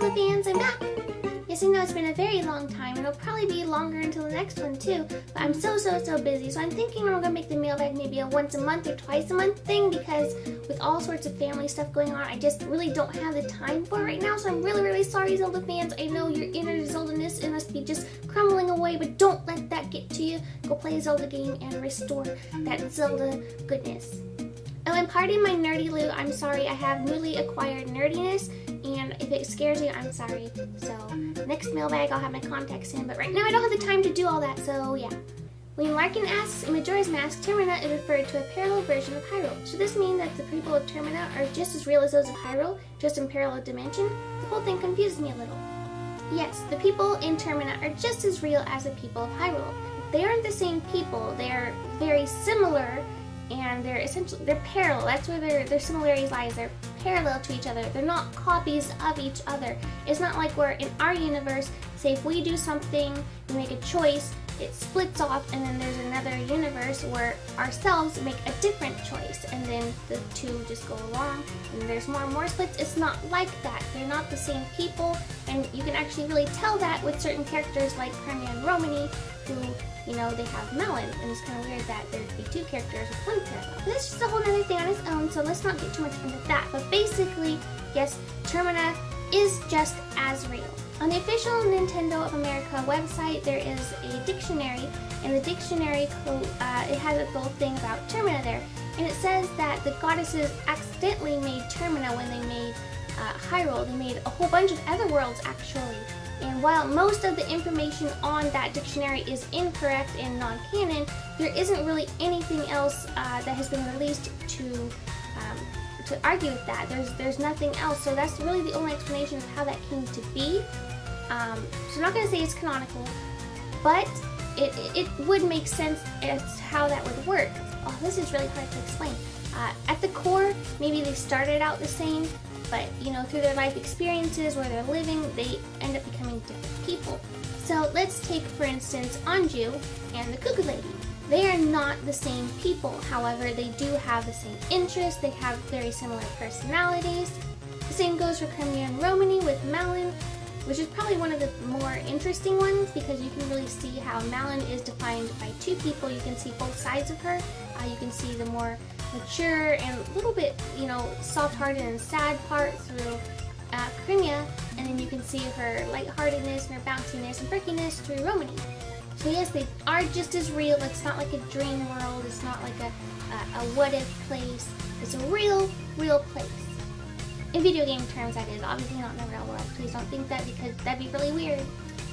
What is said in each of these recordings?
Zelda fans, I'm back! Yes, I know it's been a very long time, and it'll probably be longer until the next one too, but I'm so busy, so I'm thinking I'm gonna make the mailbag maybe a once a month or twice a month thing, because with all sorts of family stuff going on, I just really don't have the time for it right now, so I'm really sorry, Zelda fans. I know your inner Zelda-ness must be just crumbling away, but don't let that get to you. Go play a Zelda game and restore that Zelda goodness. Oh, and pardon my nerdy loot, I'm sorry, I have newly acquired nerdiness, and if it scares you, I'm sorry. So, next mailbag I'll have my contacts in, but right now I don't have the time to do all that, so yeah. When Larkin asks, in Majora's Mask, Termina is referred to a parallel version of Hyrule. Should this mean that the people of Termina are just as real as those of Hyrule, just in parallel dimension? The whole thing confuses me a little. Yes, the people in Termina are just as real as the people of Hyrule. They aren't the same people, they're very similar, and they're parallel. That's where their similarities lies. They're parallel to each other. They're not copies of each other. It's not like we're in our universe, say if we do something, we make a choice, it splits off, and then there's another universe where ourselves make a different choice, and then the two just go along, and there's more and more splits. It's not like that. They're not the same people, and you can actually really tell that with certain characters like Termina and Romani, who, you know, they have melon, and it's kind of weird that there'd be two characters with one parallel. But that's just a whole other thing on its own, so let's not get too much into that. But basically, yes, Termina is just as real. On the official Nintendo of America website, there is a dictionary, and the dictionary, it has a little thing about Termina there, and it says that the goddesses accidentally made Termina when they made Hyrule. They made a whole bunch of other worlds, actually. And while most of the information on that dictionary is incorrect and non-canon, there isn't really anything else that has been released to argue with that. There's nothing else, so that's really the only explanation of how that came to be. So I'm not going to say it's canonical, but it would make sense as to how that would work. Oh, this is really hard to explain. At the core, maybe they started out the same, but you know, through their life experiences where they're living, they end up becoming different people. So let's take, for instance, Anju and the Cuckoo Lady. They are not the same people, however, they do have the same interests, they have very similar personalities. The same goes for Termina and Romani with Malon, which is probably one of the more interesting ones because you can really see how Malon is defined by two people. You can see both sides of her. You can see the more mature and a little bit, you know, soft-hearted and sad part through Termina, and then you can see her lightheartedness and her bounciness and perkiness through Romani. So yes, they are just as real. It's not like a dream world. It's not like a what-if place. It's a real place. In video game terms, that is. Obviously not in the real world. Please don't think that, because that'd be really weird.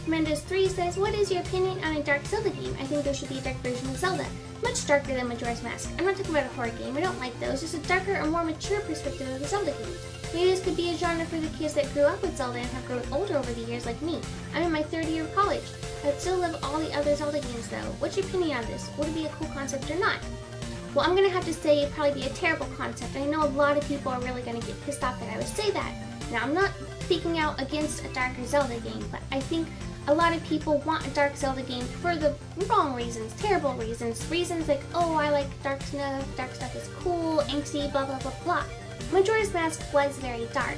Mendes3 says, what is your opinion on a dark Zelda game? I think there should be a dark version of Zelda. Much darker than Majora's Mask. I'm not talking about a horror game. I don't like those. Just a darker or more mature perspective of the Zelda games. Maybe this could be a genre for the kids that grew up with Zelda and have grown older over the years like me. I'm in my third year of college. I'd still love all the other Zelda games though. What's your opinion on this? Would it be a cool concept or not? Well, I'm going to have to say it'd probably be a terrible concept. I know a lot of people are really going to get pissed off that I would say that. Now, I'm not speaking out against a darker Zelda game, but I think a lot of people want a dark Zelda game for the wrong reasons, terrible reasons. Reasons like, oh, I like dark stuff is cool, angsty, blah blah blah blah. Majora's Mask was very dark,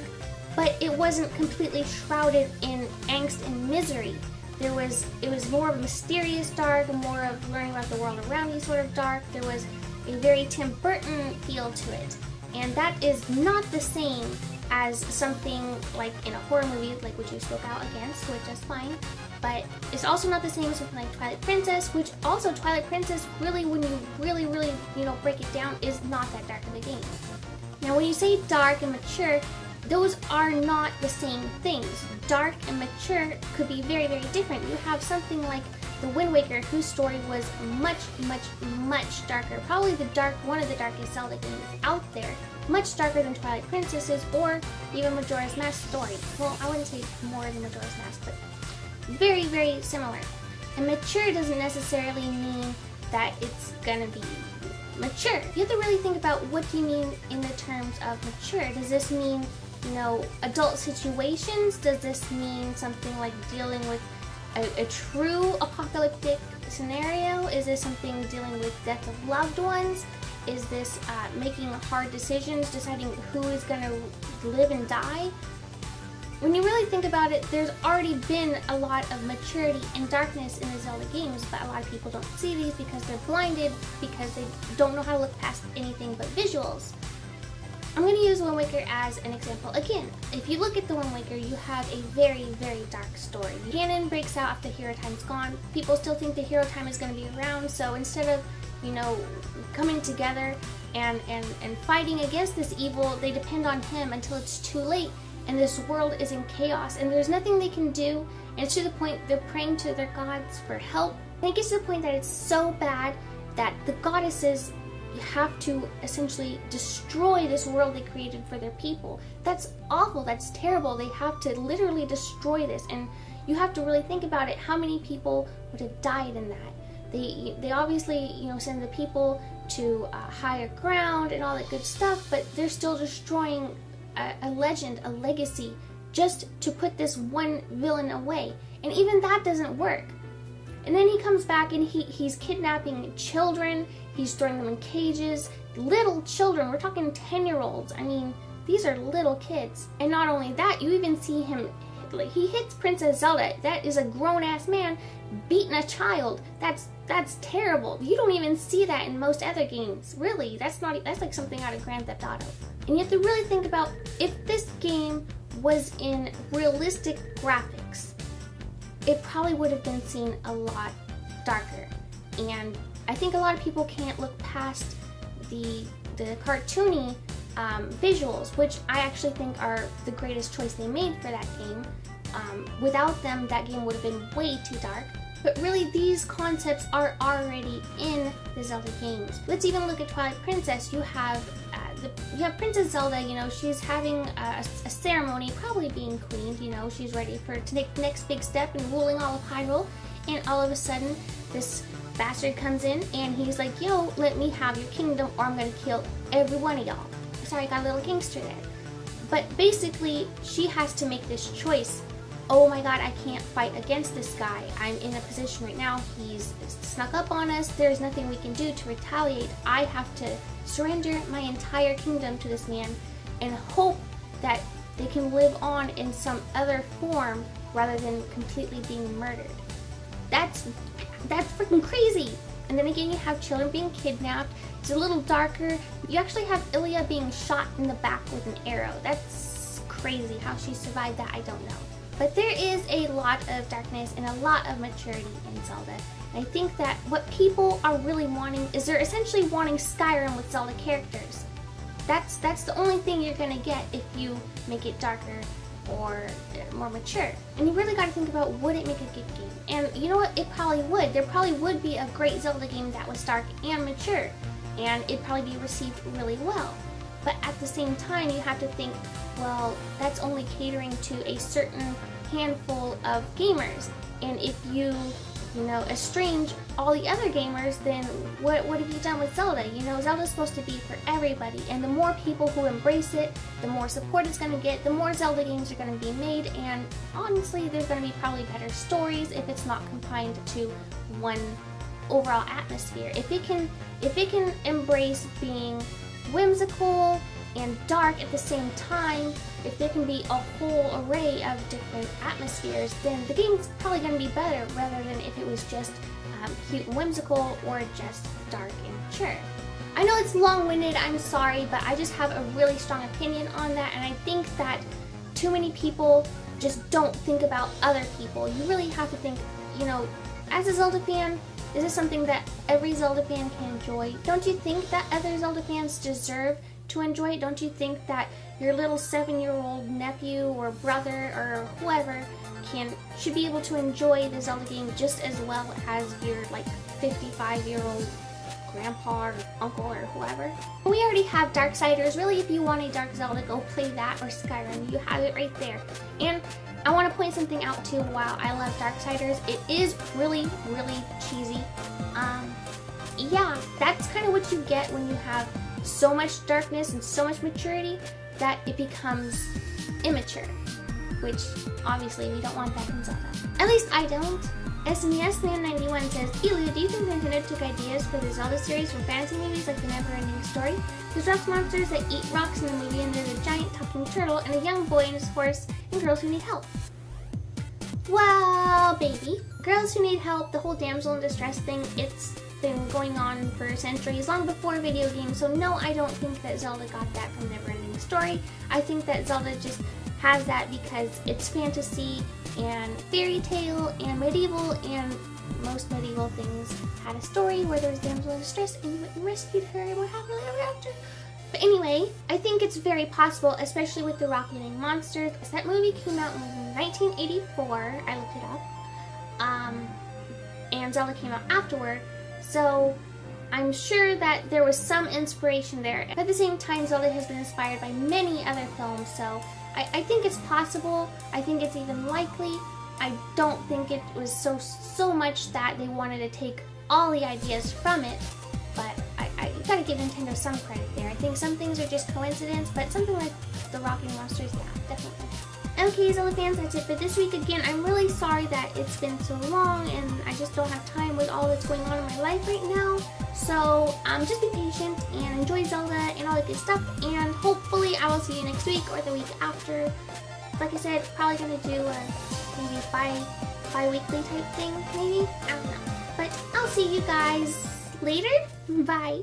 but it wasn't completely shrouded in angst and misery. It was more of a mysterious dark, more of learning about the world around you sort of dark. There was a very Tim Burton feel to it, and that is not the same as something like in a horror movie like which you spoke out against, which is fine, but it's also not the same as something like Twilight Princess, which also Twilight Princess really, when you really, you know, break it down, is not that dark of a game. Now when you say dark and mature, those are not the same things. Dark and mature could be very different. You have something like the Wind Waker, whose story was much darker. Probably one of the darkest Zelda games out there. Much darker than Twilight Princess's or even Majora's Mask story. Well, I wouldn't say more than Majora's Mask, but very similar. And mature doesn't necessarily mean that it's gonna be mature. You have to really think about what do you mean in the terms of mature. Does this mean, you know, adult situations? Does this mean something like dealing with a true apocalyptic scenario? Is this something dealing with death of loved ones? Is this making hard decisions, deciding who is going to live and die? when you really think about it, there's already been a lot of maturity and darkness in the Zelda games, but a lot of people don't see these because they're blinded, because they don't know how to look past anything but visuals. I'm going to use Wind Waker as an example. Again, if you look at the Wind Waker, you have a very, very dark story. Ganon breaks out after Hero Time's gone. People still think the Hero Time is going to be around, so instead of, you know, coming together and fighting against this evil, they depend on him until it's too late, and this world is in chaos, and there's nothing they can do, and it's to the point they're praying to their gods for help. I think it's to the point that it's so bad that the goddesses have to essentially destroy this world they created for their people. That's awful, that's terrible. They have to literally destroy this, and you have to really think about it. How many people would have died in that? They obviously, you know, send the people to higher ground and all that good stuff, but they're still destroying a legend, a legacy, just to put this one villain away. And even that doesn't work. And then he comes back and he's kidnapping children, he's throwing them in cages, little children, we're talking 10-year-olds. I mean, these are little kids. And not only that, you even see him, like, he hits Princess Zelda. That is a grown-ass man beating a child. That's terrible. You don't even see that in most other games. Really, that's like something out of Grand Theft Auto. And you have to really think about, if this game was in realistic graphics, it probably would have been seen a lot darker. And I think a lot of people can't look past the cartoony visuals, which I actually think are the greatest choice they made for that game. Without them, that game would have been way too dark. But really, these concepts are already in the Zelda games. Let's even look at Twilight Princess. You have Princess Zelda, you know, she's having a ceremony, probably being queen, you know, she's ready to take the next big step in ruling all of Hyrule, and all of a sudden, this bastard comes in, and he's like, yo, let me have your kingdom, or I'm gonna kill every one of y'all. Sorry, I got a little gangster there. But basically, she has to make this choice. Oh my god, I can't fight against this guy. I'm in a position right now, he's snuck up on us, there's nothing we can do to retaliate. I have to surrender my entire kingdom to this man and hope that they can live on in some other form rather than completely being murdered. That's freaking crazy. And then again, you have children being kidnapped. It's a little darker. You actually have Ilia being shot in the back with an arrow. That's crazy. How she survived that, I don't know. But there is a lot of darkness and a lot of maturity in Zelda. And I think that what people are really wanting is they're essentially wanting Skyrim with Zelda characters. That's the only thing you're gonna get if you make it darker or more mature. And you really gotta think about, would it make a good game? And you know what? It probably would. There probably would be a great Zelda game that was dark and mature, and it'd probably be received really well. But at the same time, you have to think, well, that's only catering to a certain handful of gamers. And if you know, estrange all the other gamers, then what have you done with Zelda? You know, Zelda's supposed to be for everybody, and the more people who embrace it, the more support it's going to get, the more Zelda games are going to be made, and honestly, there's going to be probably better stories if it's not confined to one overall atmosphere. If it can embrace being whimsical and dark at the same time, if there can be a whole array of different atmospheres, then the game's probably going to be better rather than if it was just cute and whimsical or just dark and mature. I know it's long-winded, I'm sorry, but I just have a really strong opinion on that, and I think that too many people just don't think about other people. You really have to think, you know, as a Zelda fan, this is something that every Zelda fan can enjoy. Don't you think that other Zelda fans deserve to enjoy it? Don't you think that your little 7-year-old nephew or brother or whoever should be able to enjoy the Zelda game just as well as your like 55-year-old grandpa or uncle or whoever? We already have Darksiders. Really, if you want a Dark Zelda, go play that or Skyrim. You have it right there. And I want to point something out too. While I love Darksiders, it is really, really cheesy. Yeah, that's kind of what you get when you have so much darkness and so much maturity that it becomes immature, which obviously we don't want that in Zelda. At least I don't. SNES91 says, Kooloo, do you think Nintendo took ideas for the Zelda series from fantasy movies like The Never-Ending Story? There's rock monsters that eat rocks in the movie, and there's a giant talking turtle and a young boy and his horse and girls who need help. Well, baby, girls who need help, the whole damsel in distress thing, it's been going on for centuries, long before video games, so no, I don't think that Zelda got that from Never-Ending Story. I think that Zelda just has that because it's fantasy and fairy tale and medieval, and most medieval things had a story where there was damsel in distress and you went and rescued her and were happily ever after. But anyway, I think it's very possible, especially with the rock-eating monsters, because that movie came out in 1984, I looked it up, and Zelda came out afterward, so I'm sure that there was some inspiration there. But at the same time, Zelda has been inspired by many other films, so I think it's possible. I think it's even likely. I don't think it was so much that they wanted to take all the ideas from it, but you gotta give Nintendo some credit there. I think some things are just coincidence, but something like the rocking monsters, yeah, definitely. Okay, Zelda fans, that's it for this week. Again, I'm really sorry that it's been so long and I just don't have time with all that's going on in my life right now. So just be patient and enjoy Zelda and all that good stuff, and hopefully I will see you next week or the week after. Like I said, probably gonna do a maybe bi-weekly type thing, maybe? I don't know. But I'll see you guys later. Bye.